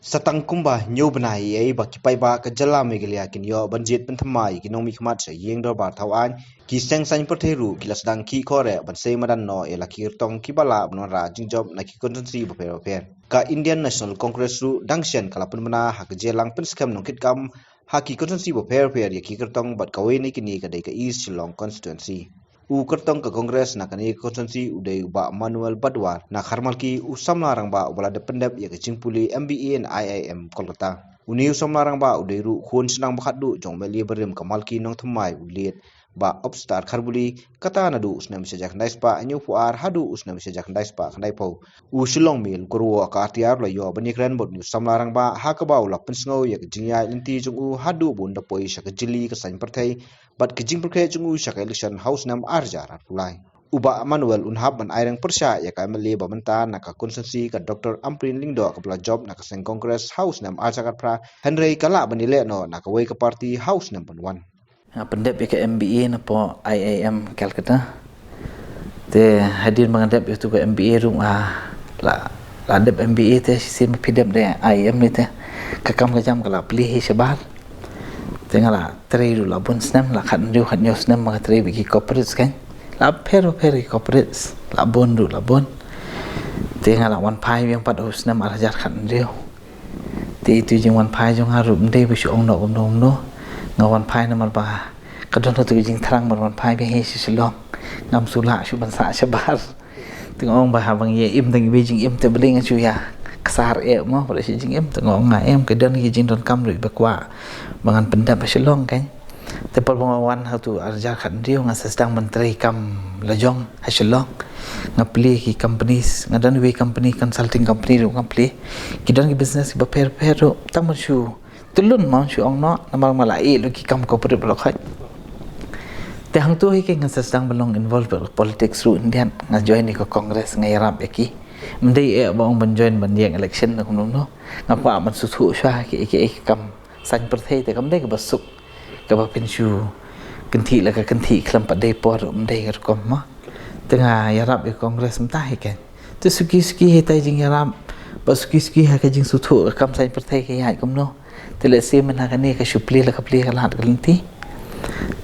Satang kumba nyu benai ai baki pai ba ka jala megalia kin yo banjit pentamai kinong mi khmat se yeng dor bar thawan ki seng san pertheru ki lasdang ki khore ban se madan no e lakir tong ki bala bnon ra jingjob na ki konsensi bo per ka Indian National Congress ru dangsian kala penmana ha ka jelang penskam nong kit kam ha ki konsensi bo per ya ki kertong bat kawe ni kini ka dei ka East Shillong constituency u kertong ke kongres na kani konsensi udai ba Manuel Badwar na kharmalki u samlarang ba ubala de pendap ya ke cingpuli MBA and IIM Kolkata uni u samlarang ba udai ru khun senang bakhadu jong meli berim kamalki nong thumai uliet ba obstar kharbuli kata na du usnam sejak ndais pa anyu puar hadu usnam sejak ndais pa khandai pau u shilong mil kurwo ka atiar lo yo banikran bot ni samlarang ba ha ka ba ulap pensngo ya ke jingya inti jong u hadu bun da poi sha ke jili ka san perthai bat ke jing perkhe jong u sha ka election house nam arjar pulai uba Manuel unhab ban airang persya ya ka mele ba menta na ka konsensi ka Dr. Amprin Lingdo ka bla job na ka seng congress house nam arjar pra Henry kala banile no na ka wei ka party house nam ban Pendap ke MBA na po IIM Calcutta. Te hadir menghadap itu ke MBA rum la hadap MBA te sim pidap de IIM ni te kakam kajam kala pilih sebar. Tengah la teri la bun snam la khat nyu snam ma teri bagi corporate kan. La pero corporate la bun la bun. Tengah la wan pai yang pat snam arajar khat nyu. Te itu jing wan pai jong harum de bisu ong no ngawan pai namar ba kadon tu jing tharang wan pai be he silong ngam sula shu ban sa shabar tengong ba bang ye im teng be jing im te bling chu ya kasar e mo ba si jing im tengong nga em kadon ye jing don kam ri ba kwa bangan pendap silong kan te por wan ha tu arja khan riu nga sedang menteri kam lajong ha silong ngapli ki companies ngadan we company consulting company ru ngapli kidon ki business ba per ru tamushu tulun mau si ong no namang malai lu ki kam corporate blok hai te hang tu hi ke ngan sedang belong involved ber politics ru indian nga join ni ko congress ngai rap eki mendai e bong ban join ban yang election no no nga kwa man su thu swa ki kam san perthei te kam dei ka basuk ka ba penshu kanthi la ka kanthi klam pa dei por mendai ka kom ma tengah ya rap e congress mta hi ke tu suki hi tai jing ya rap basuki ha ka jing su thu kam san perthei ke hai kom no tele se men ha kani ka supli la ka pli ka lat kalinti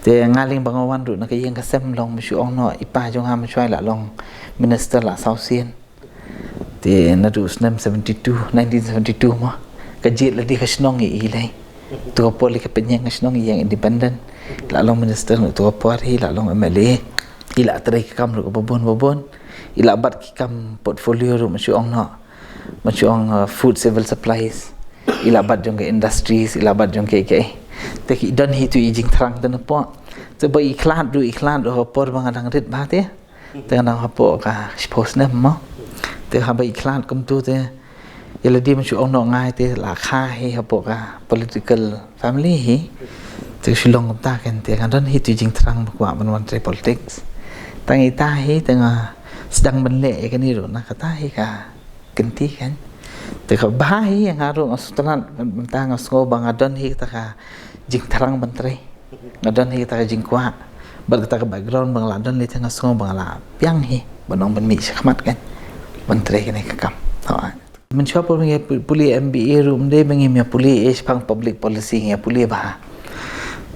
te ngaling bangawan ru na ka yeng ka sem long mu ong no ipa jong ha ma chwai la long minister la sausian te na du snam 1972 ma ka jit la di ka snong i lai tu poli ka penyang snong yang independent la long minister no tu por hi la long MLA ila trai ka kam ru babon ila bat ki kam portfolio ru mu ong no mu ong food civil supplies ilabat jong ke industries ilabat jong ke te ki dan hi tu jing thrang tan po te ba iklan du por bang adang rit ba te te nang ha po ka post ne mo te ha ba iklan kum tu te yela di mu ong no ngai te la kha hi ha po ka political family hi te shilong ta kan te kan dan hi tu jing thrang ba ban wan politics tang ita hi tengah sedang benle kan ni ro na kata hi ka kenti kan te ka bahi yang haru asutan mentang asgo bang adon hi ta ka jing tharang menteri adon hi ta jing kwa bar ta ka background bang ladon li tang asgo bang la piang hi banong ban mi khmat kan menteri kan ka kam men chwa por nge puli MBA room de bengi me puli es pang public policy nge puli ba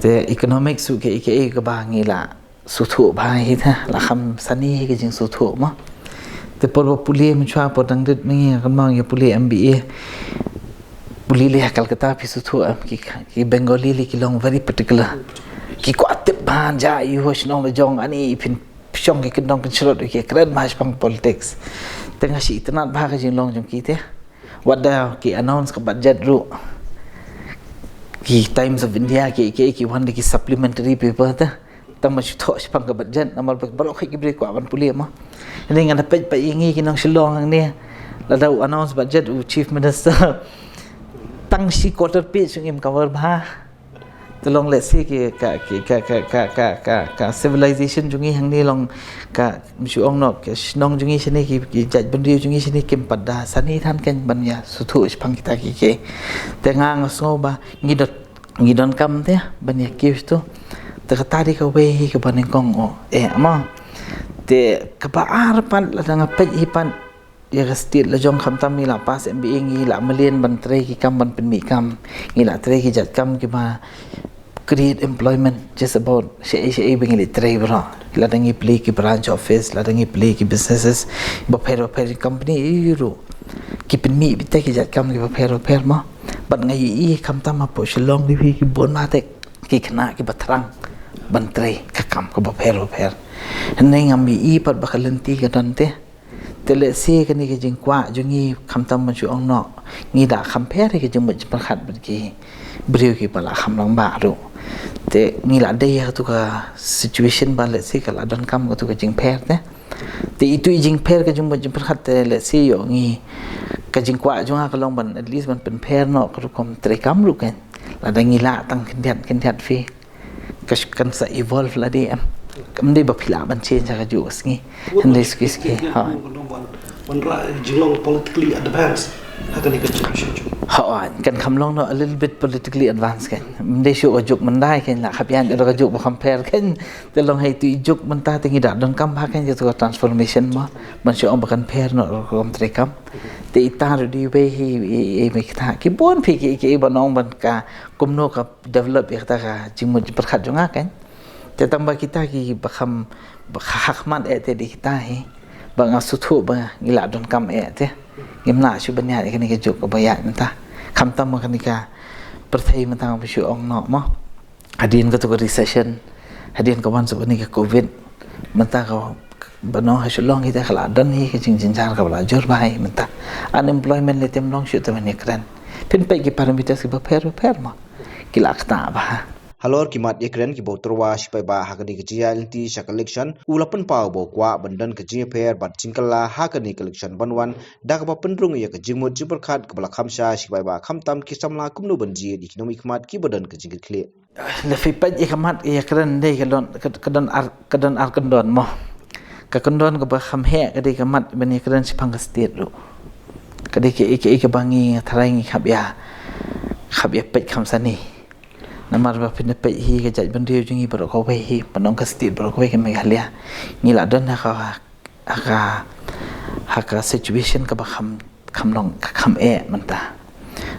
te economics su ke ka ba ngi la su thu ba hi tha la kham sani ke jing su thu ma te por puli menchua por dang dit mengi kamang ya puli MBA puli le Calcutta pisu thu ki Bengali li ki long very particular ki ko atip ban ja yu ho shnong le jong ani pin pyong ki kindong kin chrot ki kren mas pang politics tengah si itnat ba ka jing long jong ki te wada ki announce ka budget ru ki Times of India ki wan ki supplementary paper ta tama si tho si pang ka budget namal balok ki bre ko awan puli ma ini ngana pej pa ingi kinong silong ang ni la daw announce budget u chief minister tang si quarter page yung im cover ba tolong let's see ka civilization jungi hang ni long ka msu ong no ke snong jungi sini ki jaj bandi jungi sini kim pada sani than ken ban ya su thu pang kita ki te ngang so ba ngidon kam te ban ya ki tu te tadi ka we ka ban kong o ama te kabaar pan la nga pej hipan ya ke state la jong kham tam mi la pas MBA ngi la malian ban tre ki kam ban pen mi kam ngi la tre ki jat kam ki ma create employment just about she bing li tre bro la dangi play ki branch office la dangi play ki businesses ba pher company ru ki pen mi bitte ki jat kam ki ba pher ma ban ngai I kham tam ma po shlong di ki bon ma tek ki khna ki batrang ban tre ka kam ko ba pher nei ngam I pat ba kalenti ka dan te tele se ka ni ke jing kwa jungi kham tam ma chu ong no ngi da kham pher ke jing mut par khat ban ki brio ki pala kham lang ba ru te ngi la de ya tu ka situation ba le se ka la dan kam ko tu ka jing pher te itu jing pher ka jing mut par khat te le se yo ngi ka jing kwa junga ka long ban at least ban pen pher no ko kom tre kam ru ken la da ngi la tang ken thiat fi ka kan sa evolve la de am kam de ba phila ban chen ja ka ju sngi han le ski ha one Geelong politically advanced akan ikut kan kamlong no a little bit politically advanced kan de shu ka juk man dai kan la khapyan ka juk ba compare kan te long hai tu juk man ta tingi da don kam ha kan je to transformation ma man shu om ba kan pair no kom tre kam te ita ru di we hi me kha ki bon phi ki ba nong ban ka kum no ka develop ta ka jingmu par khat jonga kan te tamba kita ki ba kham ba khakman te di kita hi ba nga suthu ba ngila don kam te ngimna shu banya kan ni ka juk ba ya ta kham tam ma kan ni ka perthai ma ta ba shu ong no ma hadin ka to recession hadin ka wan so ni ka covid ma ta ka ba no ha shu long hi ta khala dan hi ka jing jar ka bla jor bai ma ta unemployment le tem long shu ta ni kran pin pe ki parameters ki ba pher ma ki lak ta ba halor kimat ekren ki botorwa sipai ba hakani kejia linti sha collection ulapan pau bo kwa bandan kejia pair bat cingkala hakani collection banwan dak ba pendrung ya kejimut jiber khat kebala khamsha sipai ba khamtam ki samla kumnu banji di ekonomi kmat ki badan kejingit khle le fi pat ikamat ya kren dei kadon ar kendon mo ka kendon ka ba kham he ka dei kamat bani kren sipang ka state ru ka dei ke bangi tharai khap ya pet khamsani namar ba pin pe hi ka jaj ban riu jingi bro ko hi panong ka state bro ko ke me halia ni la don ka situation ka ba kham long ka kham manta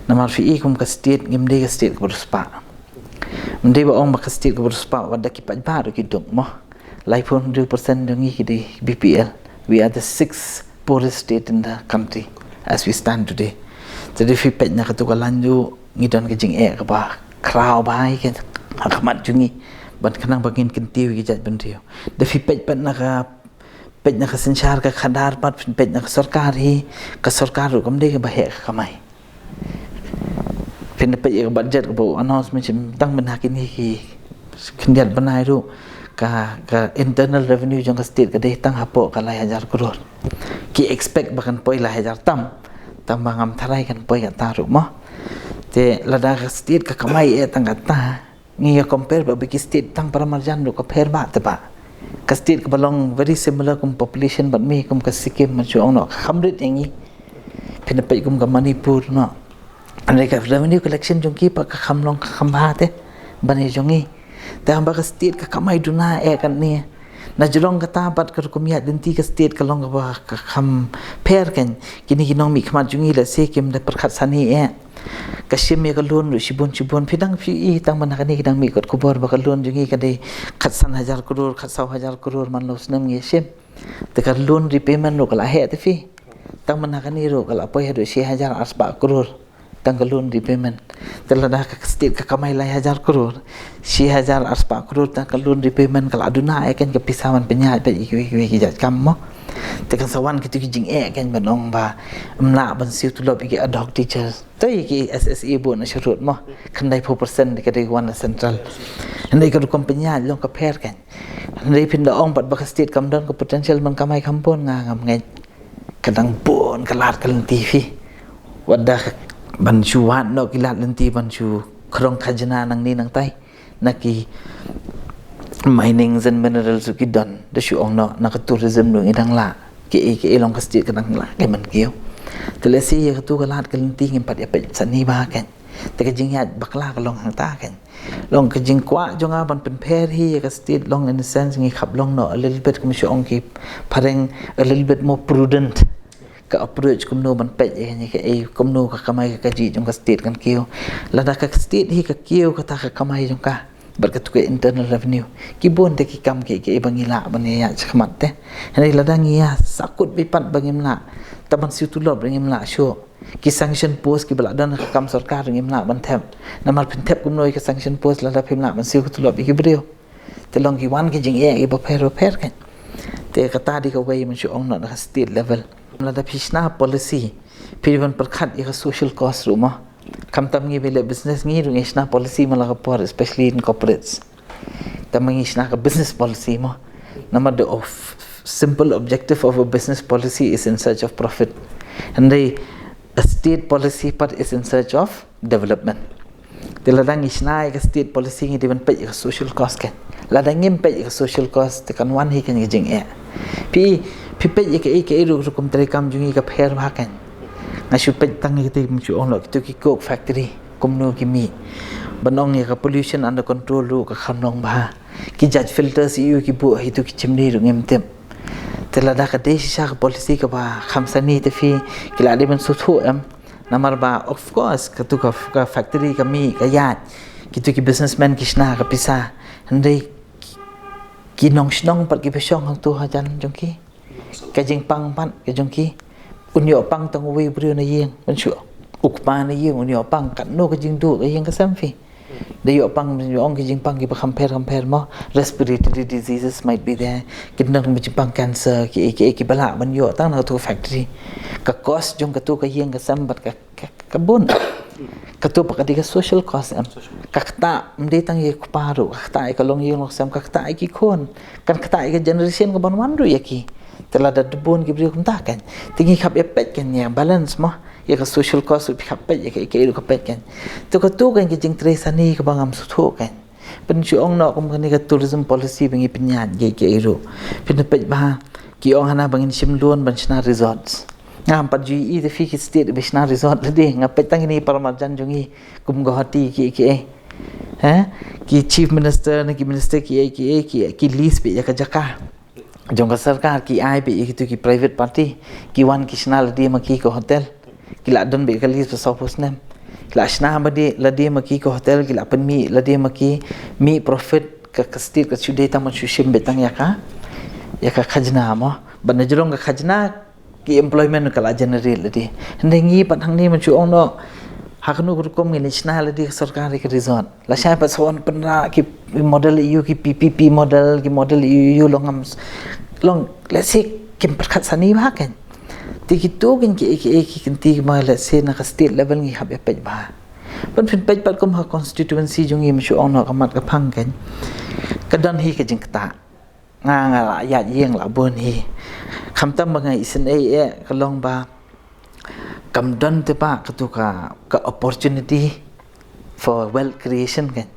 namar fi kum ka state ngim de ka state ko spa mde ba ong ba ka state ko spa wada ki pa ba ro ki dong mo like 100% dongi ki de BPL we are the 6th poorest state in the country as we stand today jadi fi pe na ka to ka lanju ngi don ka jing ka ba crowd bai kan hakmat jungi ban kanang bagin kintiu ki jat ban riu de fi pej pan na ka sanchar ka khadar pat pej na ka sarkar ru kam de ka bahe ka kamai pin pej ka budget ka bo announcement tang ban hakin ki kindiat banai ru ka internal revenue jong ka state ka de tang hapo ka 1000 crore ki expect bakan poi 1000 tam bangam tharai kan poi ka taru mo te lada state ka kamai tangata ngi compare ba biki state tang para marjan ro ka pher ba te ba ka state ka belong very similar kum population but me kum ka Sikkim ma chu no khamrit engi phina pe kum ka Manipur no ane ka revenue collection jong ki pa ka khamlong ka khamba te bani jongi te amba ka state ka kamai duna kan ni na jolong ka tabat ka kumya dinti ka state ka long ba ka kham pher kan kini kinong mi khmat jungi la Sikkim da par khat sani kasim ya kalun ru sibun pidang fi tang man kani kidang mi kot kubor ba kalun jungi kade khatsan 1000 crore khatsau 1000 crore man los nam nge sim te kalun repayment ro kala he te fi tang man kani ro kala poi ro 6000 asba crore tang kalun repayment te lada ka state ka kamai 1000 crore 6000 asba crore tang kalun repayment kala aduna kan ke pisawan penya pe ki jat kam mo te kan sawan kitu ki jing kan banong ba amla ban siu tu lobi ki ad hoc teachers tai ki SSE bo na shurut mo khandai 4% ke dei wan central ndai ka kompanya long ka pher kan ndai pin da ong bat ba state kam don ko potential man kamai kampon nga ngam ngai kadang bon kalat kan TV wada ban chuan no kilat lenti ban chu krong khajna nang ni nang tai naki mining and minerals ki don da shu ong no na ka tourism no idang la ki long ka state kadang la ke man kiu tele si ya tu kalat kan ti ngim pat ya pe sani ba kan te ka jing ya bakla ka long hang ta kan long ka jing kwa jonga ban pen pher hi ka state long in the sense ngi khap long no a little bit kum shu ong ki pareng a little bit more prudent ka approach kumno ban pet ni ka kumno ka kamai ka ji jong ka state kan kio lada ka state hi ka kio ka ta ka kamai jong ka berkat ke internal revenue kibon te ki kam ke bangila bani ya chakmat te hani lada ngia sakut bipat bangimla taban situlob bangimla sho ki sanction post ki bala dan ka kam sarkar bangimla ban them namar pin thep kumno ka sanction post lada phimla ban siu tulob ki brio te long ki wan ki jing e ba phero pher kan te ka ta di ka wei man shu ong na state level lada phishna policy piriban perkhat ka social cost ruma kam tam ngi bele business ngi rung isna policy malaga por especially in corporates tam ngi isna ka business policy mo nama the of simple objective of a business policy is in search of profit and a state policy part is in search of development te ladang isna ka state policy ngi diban pe ka social cost kan ladang ngim pe ka social cost te kan wan hi kan jing e pi pe ke ru kum tre kam jungi ka pher ba kan ngasu pet tang kita mcu ong lo kita ki coke factory kumno ki mi banong ya ka pollution under control lu ka khanong ba ki judge filters yu ki bu hitu ki chimni ru ngem tem telada ka de sha ka policy ka ba khamsani te fi ki la de ban su thu am namar ba of course ka tu ka factory ka mi ka yat ki tu ki businessman ki shna ka pisa handai ki nong shnong par ki pesong hang tu ha jan jong ki ka jing pang pan ka jong ki unyo pang tang wi brio na yeng man shu ukpa na yeng unyo pang kan no ka jing du ka yeng ka sam fi de yo pang yo ong ka jing pang ki ba compare mo respiratory diseases might be there kin nang mi pang cancer ki bala man yo tang na tu factory ka cost jong ka tu ka yeng ka sam bat ka bon ka tu pa ka di ka social cost am ka ta mde tang ye pa ru ka ta ka long yeng lo sam ka ta ki khon kan ka ta ka generation ka ban wan ru yaki telah ada debun ki beri kunta kan tinggi khap epet kan ya balance mah ya ka social cost pi khap pet ya ka iru khapet kan tu ka tu kan ki jing tresani ka bangam su thu kan pen chu ong no kum kan ka tourism policy bangi pinyan ke iru pin pet ba ki ong hana bangin simlon banchna resorts ngam pat ji i the fi ki state bishna resort de ngapet tang ni parmarjan jungi kum gohati ki ki chief minister na ki minister ki list pe ya ka jaka jong ka sarkar ki ai pe itu ki private party ki wan kisna ladi ma ki ko hotel ki la don be ka list so posnem la shna ma de ladi ma ki ko hotel ki la pen mi ladi ma ki mi profit ka state ka chude ta ma chu shim betang ya ka khajna mo ban jrong ka khajna ki employment ka la generate ladi ndengi pan hang ni ma chu ong no haknu kurkom ngi national ladi sarkar ki resort la sha pa son penra ki model EU ki PPP model ki model EU long let's say kim perkhat sani ba kan ti ki to kin ki ti ma let's say na state level ngi hab pe ba pan fin pe pat kom ha constituency jungi mi chu ong no kamat ka phang kan kadan hi ka jing ta nga la ya yeng la bon hi kham tam ba ngai isin ka long ba kam don te pa ka tu ka opportunity for wealth creation kan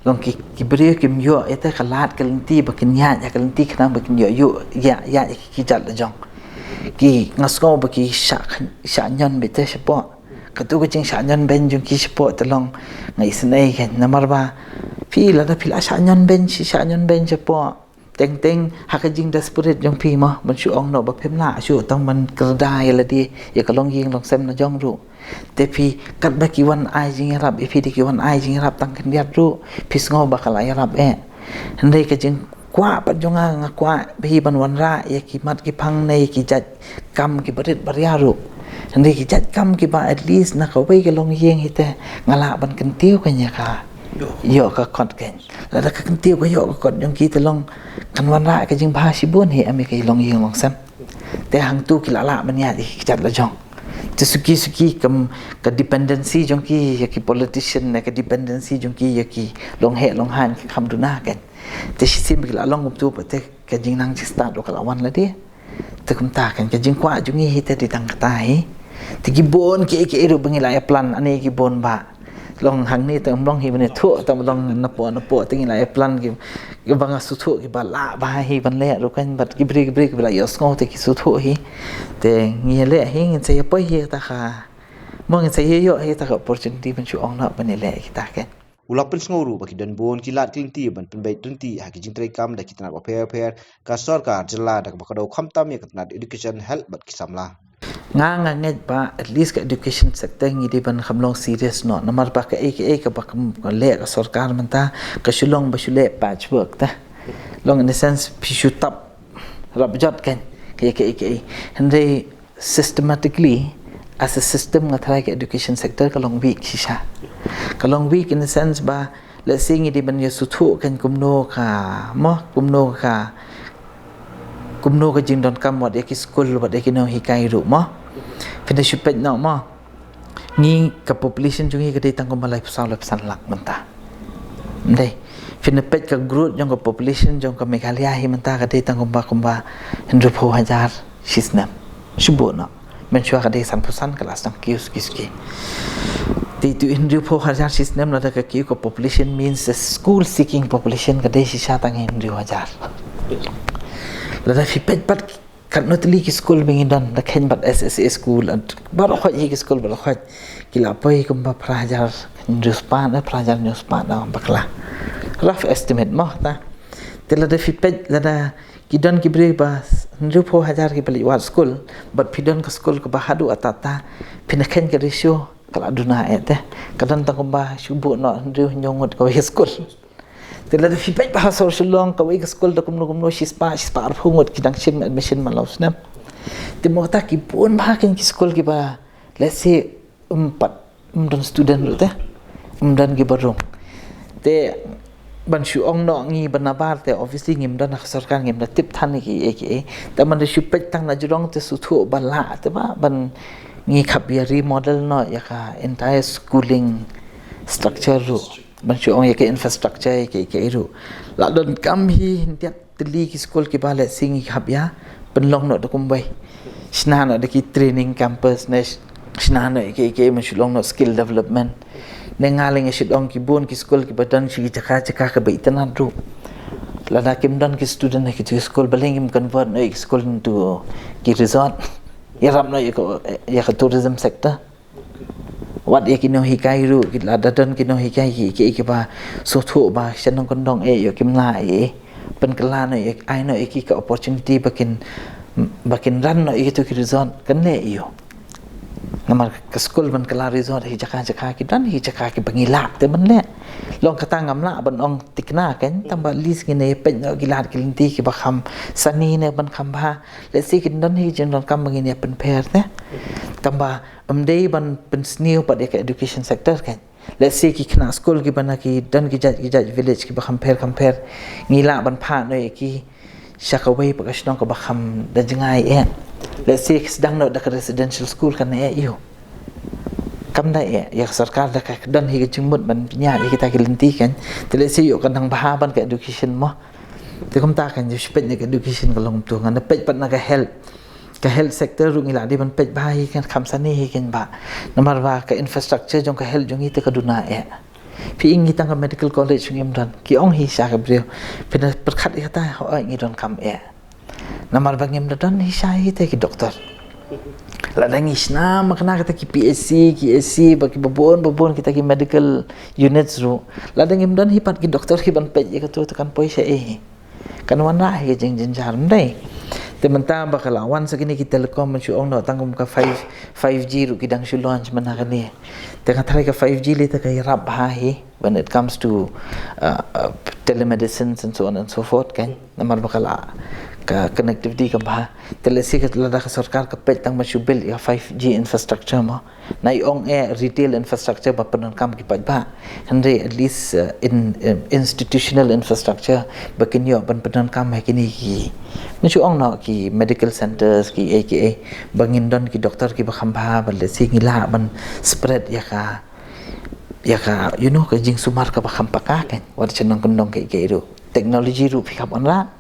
long ki beri kim yo eta khalat kalenti bakin ya kalenti khana bakin yo ya ki jal jong ki ngasko baki sha nyon bete shapo ka tu ka ching sha nyon ben jong ki shapo talong ngai snai kan namar ba fi la da phil sha nyon ben shapo teng hakajing desperate jong pi ma man chu ong no ba phem la chu tong man kradai la di ya ka long ying long sem na jong ru te pi kat ba ki wan ai jing rap fi di ki wan ai jing rap tang kan diat ru pis ngo ba kala ya rap handai ka jing kwa pa jong nga kwa bi ban wan ra ya ki mat ki phang nei ki jat kam ki barit barya ru handai ki jat kam ki ba at least na ka wei ka long ying hite ngala ban kan tiu ka nya ka yo ka kot ken la da ka kan tiu ka yo ka kot jong ki te long kan wan ra ka jing ba si bon he ame ka long ying long sam te hang tu ki la ban ya ki jat la jong te suki kam ka dependency jong ki ya ki politician na ka dependency jong ki ya ki long he long han ki kham du na ken te si sim ki la long tu pa te ka jing nang chi start ka la wan la de te kum ta kan ka jing kwa jong hi te di tang ta hi te ki bon ki ru bangi la ya plan ane ki bon ba long hang ni tam long hi bane thu tam long na po tingi la plan ki banga su thu ki bala ba hi ban le ru kan bat ki bri bla yos ngo te ki su thu hi te ngi le hi ngin se po hi ta kha mo ngin se yo hi ta ka opportunity ban chu ong na ban le ki ta ken ulapin sngoru baki dan bon kilat klinti ban penbai tunti haki jing trai kam da kitna ba pher ka sarkar jilla da ba kado khamtam ya kitna education health bat kisamla nganget ba at least ka education sector ngi di ban khamlong serious no namar ba ka ka ba ka le ka sarkar manta ka shulong ba shule patchwork ta long in the sense pishu tap rabjot kan ka and systematically as a system ngathai ka education sector ka long week shisha ka long week in the sense ba let's say ngi di ban ya suthu kan kumno ka jing don kam wat ek school wat ek no hikai ru mo pina shupet no mo ni ka population jung hi ka dei tang kom balai pasal pesan lak menta ndai pina pet ka group jong ka population jong ka Meghalaya hi menta ka dei tang kom ba hendru pho hajar shisnam shubo no men chua ka dei san pusan kelas tang kius kiski ti tu hendru pho hajar shisnam la ka ki ko population means the school seeking population ka dei shisha tang hendru hajar lada fi pet pat kat notli ki school bingidon da khen bat SSA school at bar khoi ki school bar khoi kila poi kum ba prajar newspan da prajar newspan da bakla rough estimate mo ta te lada fi pet lada kidon ki bre ba 1000 ki bali wat school but pidon ka school ka bahadu atata pina khen ka ratio kala duna ete kadon ta kum ba shubu no ndu nyongot ko school tela fi pet ba social long ka wei school da kumno shispa arphungot kidang sim admission malaus na te mo ta ki pun ba ken ki school ki ba let's say don student lu te dan ki barung te ban shu ong no ngi banabar te obviously ngim dan sarkar ngim da tip than ki eke ta man shu pet tang na jurong te su thu bala te ba ban ngi khap ya remodel no ya ka entire schooling structure ru ban chu ong ke infrastructure ke ru la don kam hi tiat tli ki school ki bale sing khap ya penlong no da kumbai sna no da ki training campus ne sna no ke man chu long no skill development ne ngaling shit ong ki bon ki school ki badan chi chaka ka bai tanan ru la da kim don ki student ki to school baleng im convert no school to ki resort ya ram no ya tourism sector wat ye kino hikai ru kitla dadan kino hikai ki ba so thu ba chanong kondong yo kim la pen kala no ai no ki ka opportunity bakin ran no ki to ki resort kan ne yo namar ka school ban kala resort hi jaka ki dan hi jaka ki bangila te ban le long kata ngamla ban ong tikna kan tamba lis ki ne pen no gilat ki linti ki ba kham sani ne ban kham ba le si ki dan hi jin don kam bangi ne pen pher te tamba day ban pen snew pada ke education sector kan let's say ki kena school ki bana ki dan ki jaj village ki ba compare ngila ban pha no ki shakawai pa kasnong ka ba kham da jangai let's say sedang no da residential school kan yo kam da ya sarkar da ka dan hi jingmut ban nya kita ki linti kan te let's say yo kan dang bahaban ka education mo te kom ta kan ju spet ne education ka long tu ngan pet pat na ka health sector ru ngila di ban pet bai kan khamsani hi kan ba namar ba ka infrastructure jong ka health jong ite ka duna phi ingi tang ka medical college ngim dan ki ong hi sa ka brio pina perkhat ta ho ngi don kam namar ba ngim dan hi sa ite ki doktor la dangi sna makna kata ki PSC ba ki babon kita ki medical units ru la dangim dan hi pat ki doktor ki ban pet ka tu kan poisa kan wana hi jeng jar ndai te menta ba kala wan sakini ki telecom man chu ong no tangum ka 5G ru kidang shu launch mana kani te ka thai ka 5G le ta ka rap ha hi when it comes to telemedicine and so on and so forth kan namar ba kala ka connectivity ka ba telesi ka lada ka sarkar ka pet tang mashu build ya 5G infrastructure mo nai ong retail infrastructure ba panon kam ki pa hande at least in institutional infrastructure bakin yo ban panon kam ha kini ki mashu ong no ki medical centers ki aka bangin don ki doktor ki ba khamba ba le si ngila ban spread ya ka you know ka jing sumar ka ba khamba ka kan wat chenong kendong ke ru technology ru phikap onla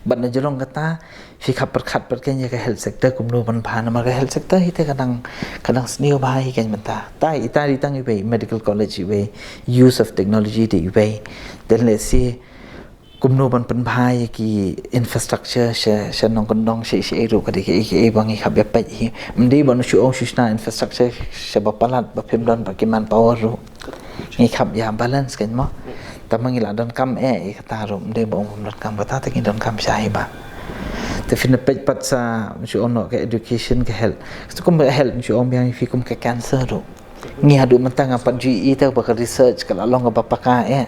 ban najolong kata phikap perkhat perken ya ka health sector kumno ban bhan ma ka health sector hite kadang sneo ba hi kan menta tai itari tang ibe medical college ibe use of technology de ibe then let's see kumno ban pan bhai ki infrastructure she nong kondong she ru ka de ke bangi khab ya pa hi mdi ban shu ong shushna infrastructure she ba palat ba phimdon ba kiman power ru ngi khab ya balance kan mo tamangi la don kam kata rum de bong don kam bata ta don kam sai ba Tapi nepet pat sa mesti ono ke education ke health. Itu kum health mesti om yang fikum ke cancer tu. Ngi hadu mentang apa GE tu bakal research kalau long apa pakai ya.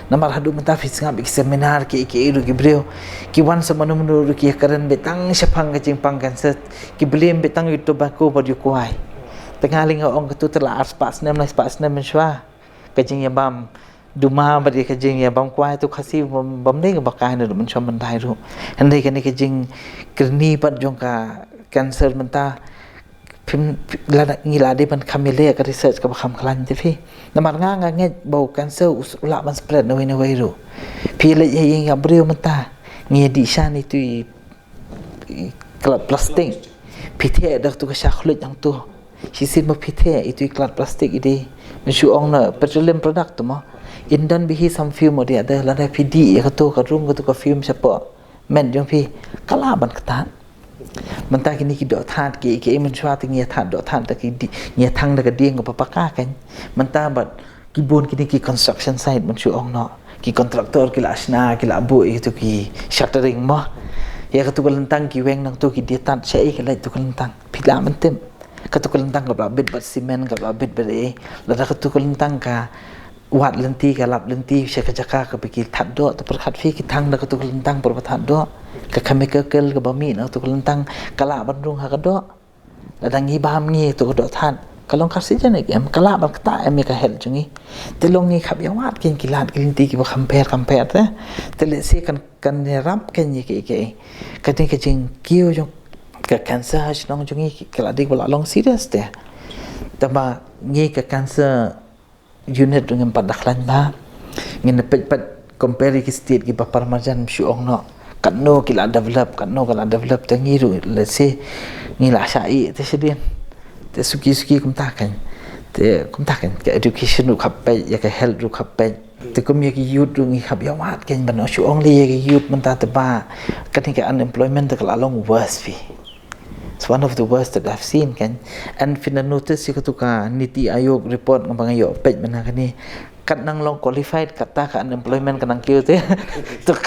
Namar hadu mentang fis ngap seminar ke iru ki brio. Ki wan sama menuru ki karan betang sepang ke jingpang cancer. Ki belem betang itu bako baju kuai. Tengah ling ong ketu telah pas nem menswa. Kajing ya bam Duma bagi kajing ya bam kuai tu kasih bam ni ke bakai ni mencom mentai tu. Hendai kini kajing kerni pat jong ka cancer mentah pim lada ngilade pan kamile ka research ka bakam klan ti namar nga nge bau cancer ulah man spread no in way ru pi le yang abreu mentah ngi di shan itu klad plastik pithe dak tu ka shakhlut yang tu sisin ma pithe itu klad plastik ide mensu ong na petroleum product tu ma indan bihi some film dia ada lada PD ya tu ka room tu ka film siapa men jong pi kalaban ketat mentah kini ki dok that ki men chwa ti ngia that dok that ki ngia thang da ka dieng ka papaka kan mentah bat ki bon kini ki construction site mensu ong no ki kontraktor ki la asna ki la bu itu ki shuttering mo ya ka tu ka lentang ki weng nang tu ki dia tat sei ka lai tu ka lentang pila mentem ka tu ka lentang ka bit bat cement ka bit bere la ka tu ka lentang ka wat lenti ka lap lenti syaka jaka ka pikir that do tu perkhat fi ki thang da ka tu ka lentang per that do ka chemical ka bami na tu ka lentang kala bandung ha ka do la dang hi bam ngi tu ka do that kalong kasi jan ek em kala ban ta em ka hel jungi te long ngi khap yang wat kin kilat lenti ki ba compare te le se kan rap ken ni ke ka te ka jing kiu jong ka cancer ha nong jungi kala dik bala long serious te tama ngi ka cancer unit dengan padaklan ba ngin pet compare ki state ki papar marjan shu ong no kanno kila develop tangiru let's say ngila syai te sedien te suki kum takan ke education ru khapai ya ke health ru khapai te kum ya ki youth ru ngi khap ya wat ken ban shu ong le ya ki youth menta te ba kan ke unemployment te kala long worse fi. It's one of the worst that I've seen kan. And fina notice si katuka Niti Ayog report ng mga yo page man kani kat nang long qualified kata ka unemployment kanang kiyo te to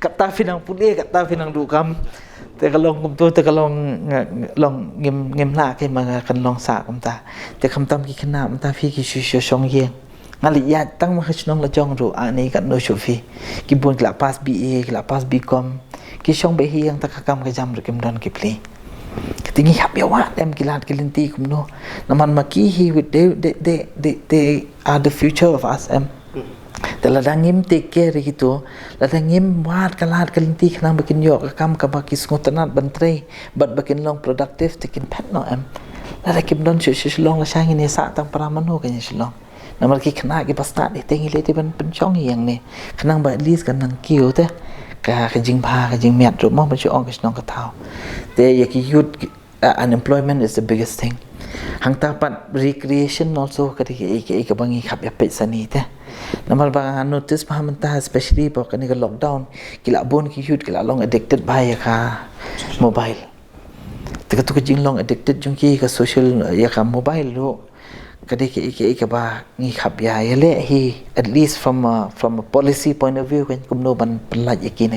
kata finang puli kata finang dukam te kalong kumto te kalong long ngim na kay mga kanlong sa kumta te kamtam ki kana mta fi ki shu shong ye ngali ya tang ma khhnong la jong ru ani kan no shu fi ki bun kla pass BA kla pass BCom ki shong be hi yang takakam ka jam rekim don ki pli ketinggi hab ya wat em kilat kilinti kumno naman makihi with they are the future of us em daladangim take care gitu ladangim wat kalat kilinti kanang bakin yok kam ka bakis ngotanat bantre but bakin long productive tikin pet no em ladakim don long la sang ni sa tang paramano kanya silong namal ki khna ki pastat tengi le te ban penchong yang ni kanang ba at least kanang kiu te ka jing pha ka jing miat ru mo ba chu ong ka snong ka thau te ya ki youth unemployment is the biggest thing hang ta pat recreation also ka ki bangi khap ya pe sani te namal ba notice pa man ta especially pa ka ni ka lockdown kila bon ki youth kila long addicted ba ya ka mobile te ka tu ka jing long addicted jung ki ka social ya ka mobile lo kadi ki ba ngi khap ya le hi at least from a policy point of view kan kumno ban pelaj ki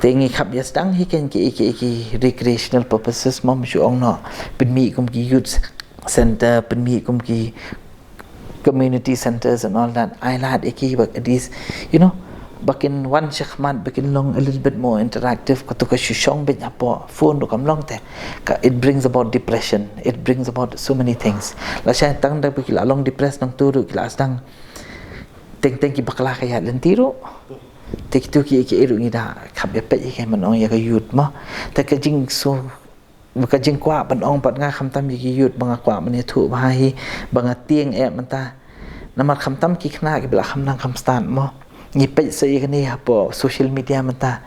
te ngi khap ya stang hi kan ki recreational purposes mom shu ong no pinmi kum ki youth center pinmi kum ki community centers and all that I like ki but at least you know bakin one shakhmat bakin long a little bit more interactive ka to ka shushong ben apo phone do kam long te ka it brings about depression it brings about so many things la sha tang da bikila long depressed nang tu ru kila stang teng ki bakla ka ya lentiro te ki tu ki iru ngi da khap ya pe ki man ong ya ka youth ma te ka jing so ka jing kwa ban ong pat nga kham tam ki youth banga kwa man thu ba hi banga tieng e man ta namar kham tam ki khna ki bla kham nang kham stan mo ni pe se ye ni apo social media menta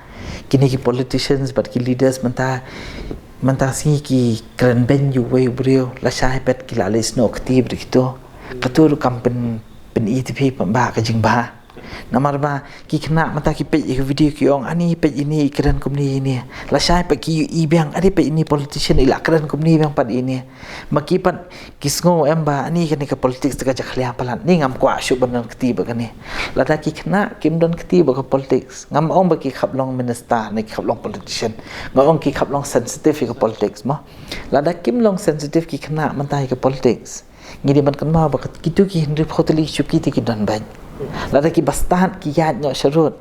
kini ki politicians but ki leaders menta si ki kran ben yu we brio la sha pet ki la le sno active rito katur kampen pen ETP pamba ka jing ba Namar ba ki kena mata ki page ke video ki ong ani page ini keren kumni ini. La syai pa ki i biang adi page ini politician ila keren kumni biang pad ini. Maki pan kisngo emba ani kene ke politics teka jakhlia palan ni ngam kwa syu benan ketiba kene. La da ki kena kim don ketiba ke politics. Ngam ong ba ki khaplong minister ni khaplong politician. Ngam ong ki khaplong sensitive ke politics mo. La da kim long sensitive ki kena mantai ke politics. Ngidi man kan ma ba kitu ki hindi hoteli syuki ti ki don ban. Lada ki bastahan ki yad nyo syarut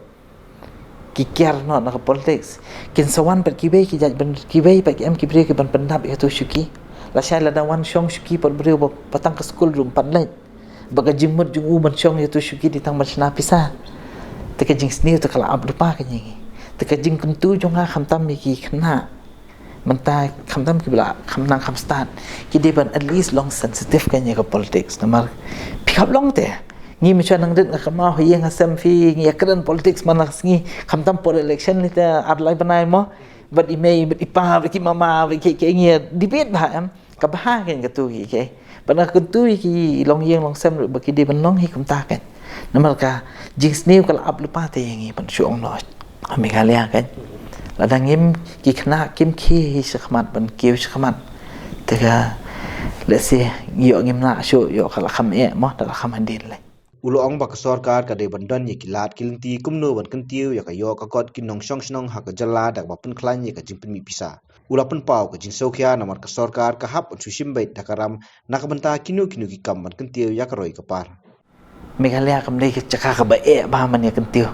ki kiar no na politics kin sawan per ki bay ki jaj ben ki bay pa ki am ki bre ki ban pendap itu syuki la shay lada wan syong syuki par bre patang ke school room padlet baga jimut jung u ban syong itu syuki di tang masna pisa te ka jing sni te kala ab lupa ka nyi te ka jing kuntu jong ha kham tam ki khna menta kham tam ki bla kham nang kham start ki de ban at least long sensitive ka nyi ka politics namar pikap long te ngi mi chan nang dit na kama ho yeng asam fi ngi akran politics man ngi kham tam por election ni ta ar lai banai mo but imei but ipa ki mama ki ngi debate ba am ka ba ken ka tu ki bana ka tu ki long yeng long sam ba ki de ban long hi kum ta kan namal ka jing snew kala ap lupa te ngi ban shuong no ami ga lia kan la dang im ki khna kim khi hi shkhmat ban kiu shkhmat te ga lese yo ngim na shu yo kala kham e mo ta kham handin le ulo ong bak sarkar ka de bandan ye kilat kilinti kumno ban kantiu ya ka yo ka kot kinong shong snong ha ka jala dak ba pun khlan ye ka jingpin mi pisa ula pun pau ka jing sokhya namar ka sarkar ka hap chushim bai dakaram nak banta kinu ki kam ban kantiu ya ka roi ka par Meghalaya kam dei chaka ka ba e ba man ya kantiu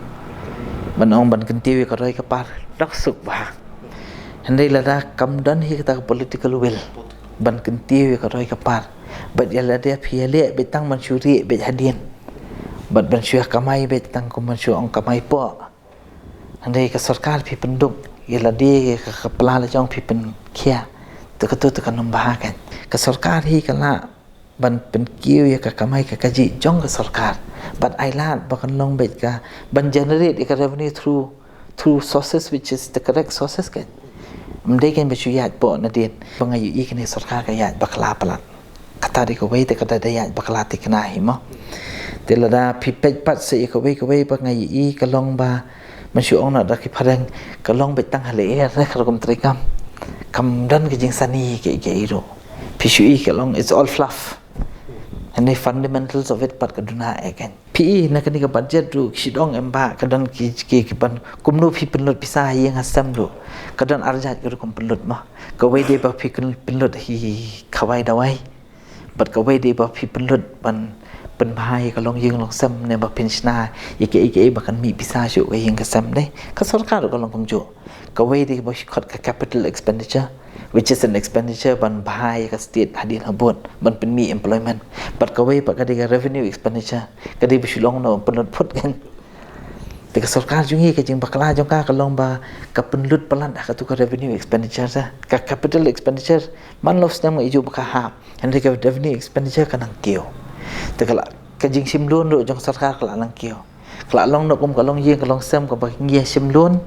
ban ong ban kantiu ka roi ka par dak suk ba handai la da kam dan hi ka political will ban kantiu ka roi ka par bat ya la dia phiale betang man syuri be hadin bat ban syuh kamai bet tang ko man syuh ong kamai po andai ka sarkar phi penduk yela di ka kepala la jong phi pen khia to ka nombah kan ka sarkar hi kala ban pen kiu ya ka kamai ka kaji jong ka sarkar but ailat bakan long bet ka ban generate ka revenue through sources which is the correct sources kan mdai kan be syuyat po na din bangai i kan sarkar ka ya bakla palat kata di ko wei te kata daya bakla ti kana hi mo telada pipet pat se ko wei pa ngai i kalong ba masyu ong na da ki pharang kalong be tang hale ra kharom trikam kam dan ki jing sani ke iro pishu i kalong it's all fluff and the fundamentals of it pat kaduna again pi na kani ka budget ru sidong emba kadan ki pan kumnu phi penlut pisa yang asam ru kadan arjat ru kum penlut ma ka wei de ba phi penlut hi khawai dawai but ka wei de ba phi penlut ban pen bhai ka long yeng long sam ne ba penshna ike ba kan mi pisa shu ka yeng ka sam dai ka sarkar ka long pungju ka wei de ba khot ka capital expenditure which is an expenditure ban bhai ka state hadin habot ban pen mi employment but ka wei ba ka de revenue expenditure ka de bi shulong no penlut phut kan te ka sarkar jungi ka jing bakla jong ka long ba ka penlut palan ka tu ka revenue expenditure sa ka capital expenditure man lo stam iju ba ka ha and ka revenue expenditure ka nang kio tekala kajing simlun ro jong sarkar kala lang kio kala long no kum kalong yeng kalong sam ka ba ngia simlun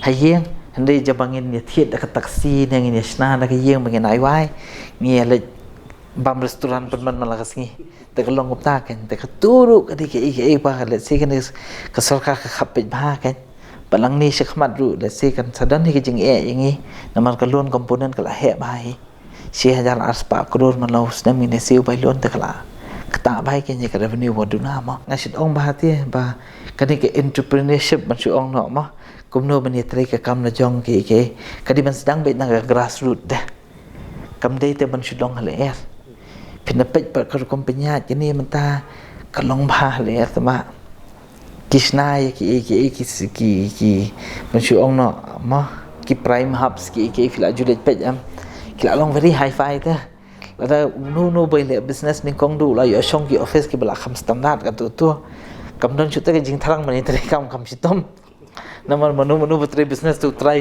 hayeng handai jabangin ya thiet da ka taksi nang ni sna da ka yeng bangin ai wai ngia le bam restoran pen man malakas ngi te kalong upta kan te ka turu ka di ke ba le se kan ka sarkar ka khapit ba kan balang ni shkhmat ru le se kan sadan hi jing yengi namar ka loan component kala he ba hi 6000 aspa crore man lo sna mi ne siu bai loan te kala kata bai ke ni ka revenue waduna ma ngasit ong ba ti ba kani ke entrepreneurship man su ong no ma kumno ban yetrai ka kam na jong ke kadi ban sedang bai na grassroots dah kam dei te ban su dong hale er pinapet par ka kompanya ni menta kalong ba hale er ma kisna ye ki man su ong no ma ki prime hubs ki fila julet pet am ki long very high fi te lada no bai le business ni kong du la yo shong ki office ki bala kham standard ka tu kam don chute ke jing tharang mani tre kam sitom namar manu betre business tu try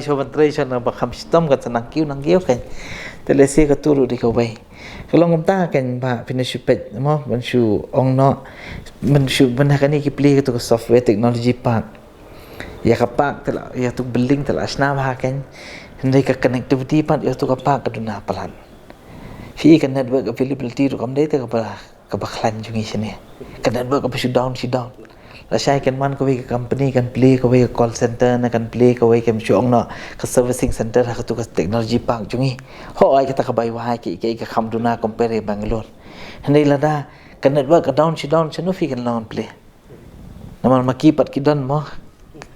na ba kham sitom ka nang kiu kan tele se ka turu di ko bai kalong ta kan ba finish pet mo ban shu ong no man shu ban ka ni ki play to software technology park ya ka park tela ya tu building tela asna ba kan hindi ka connectivity part ya tu ka park ka duna palan fi kan network availability ru kam dei te ka ba khlan jungi sini kan network ka shi down la sai kan man ko we company kan play ko we call center na kan play ko we kem chuang no ka servicing center ha tu ka technology park jungi ho ai ka ta ka bai wa ki ka kham du na compare Bangalore handai la da kan network ka down no fi kan lawn play namal maki pat ki don mo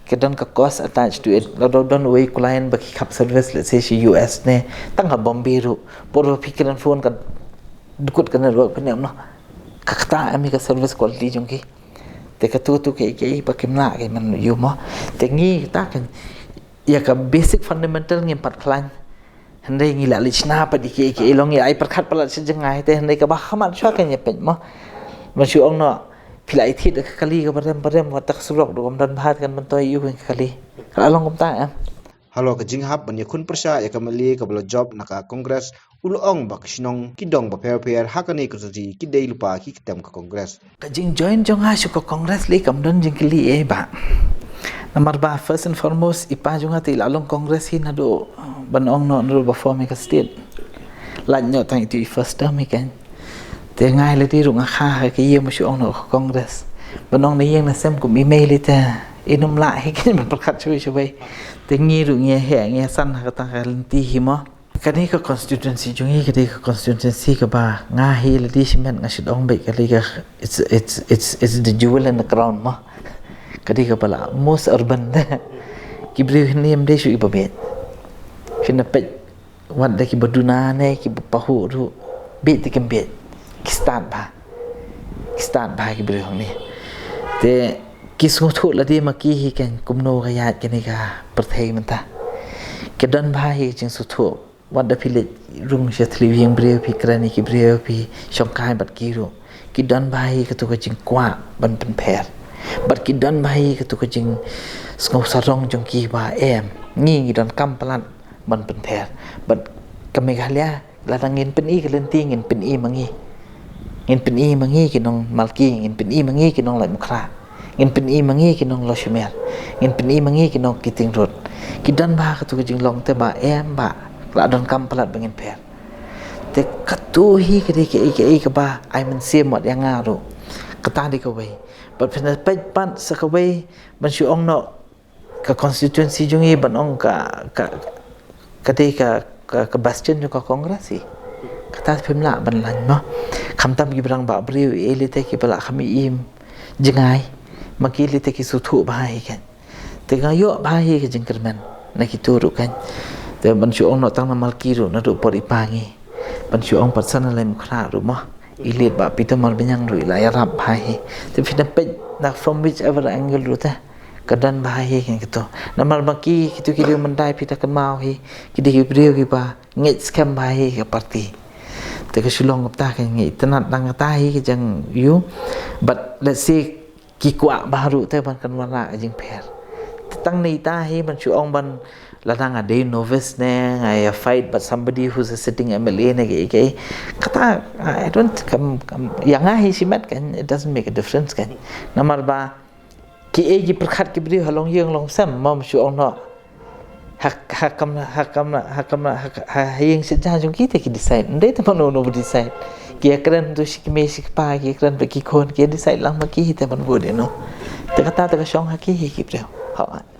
ke don ka cost attached to it la don we client ba ki khap service let's say US ne tang ha Bombay ru por fi kan phone kan dukut kan network kan no ka ta ami ka service quality jungi te ka tu ke pa kimna ke man yu mo te ngi ta kan ya ka basic fundamental ngim pat klan handai ngi la lichna pa di ke long ya ai prakhat pala se jangai te handai ka ba khamat chwa kan ye pen mo ma chu ong no pilai thit ka kali ka barem wa tak surok do dan bhat kan man toy yu kan kali kala long kom ta halo ka jinghap ban yakun persya ya kamali ka blo job naka congress ulong bak sinong kidong ba per hakani ko ji kidei lupa ki kitam ka congress ka jing join jong ha shu ka congress le kam don jing kili e ba number ba first and foremost ipa jong ha ti lalong congress hin ado ban ong no ba form ka state lan nyo tang ti first term kan te ngai le ti rung kha ka yem shu ong no congress ban ong ne yeng na sem kum email ta inum la he kin ba prakhat chui bai te ngi ru nge he nge san ha ta ka ti hi mo kani ka constituency jungi ka ka constituency ka ba nga hi le di simen nga sidong bai ka ka it's the jewel in the crown mo kadi ka pala most urban ki bri nim de shu ibabe fina pe wan da ki baduna ne ki pahu ru be ti kem be ki start ba ki bri hong ni te kisung thu la di ma ki hi ken kumno ga yat ken ka perthei manta ke dan ba hi jing su thu wan da phile rung she thli hing bre phi krani ki bre phi shongkai bat ki ru ki dan ba hi ka tu ka jing kwa ban pen pher bat ki dan ba hi ka tu ka jing ngau sarong jong ki ba em ngi dan kam palan ban pen pher bat kami galia la dangin pen i ka len ti ngin pen i mangi ki nong malki ngin pen i mangi ki nong lai mukra ngin pen i mangi ki nong lo shmer ngin pen i mangi ki nong kiting rot ki dan ba ka tu ka jing long te ba em ba la don kam palat bangin pher te katu hi ke ke ba ai man sim mot yang ngaru kata di ka wei but pena pet pan sa ka wei ban shu ong no ka constituency jungi ban ong ka bastion ka kongresi kata pemla ban lan mo kham tam ki brang ba briu elite ki bala khami im jingai makili te ki suthu ba hi kan te ga yo ba hi ke jingkerman na ki turu kan te ban shu ong no tang na malki ru na ru por ipangi ban shu ong person lem khra ru mo ilit ba pitamal benyang ru la ya rap hai te fina pe na from whichever angle ru ta kadan ba hi kan gitu namal maki kitu ki mandai pita kan mau hi ki di brio ki ba ngit scam ba hi ka party te ka shulong ta kan ngi tanat dang ta hi ki jang you but let's say ki kwa baru te ban kan wala jing pher tang ni ta hi ban shu ong ban la dang a day novice ne I fight but somebody who's a sitting MLA ne ke kata I don't come yang hi simat kan it doesn't make a difference kan namar ba ki e ji prakhat ki bri halong yeng long sam mom shu ong no hakam yeng se ja jung ki te ki decide ndai te mano no decide ki akran tu shi ki me shi pa ki akran ba ki khon ki decide lang ma ki te ban bo de no te kata ta ka shong ha ki hi ki bri ha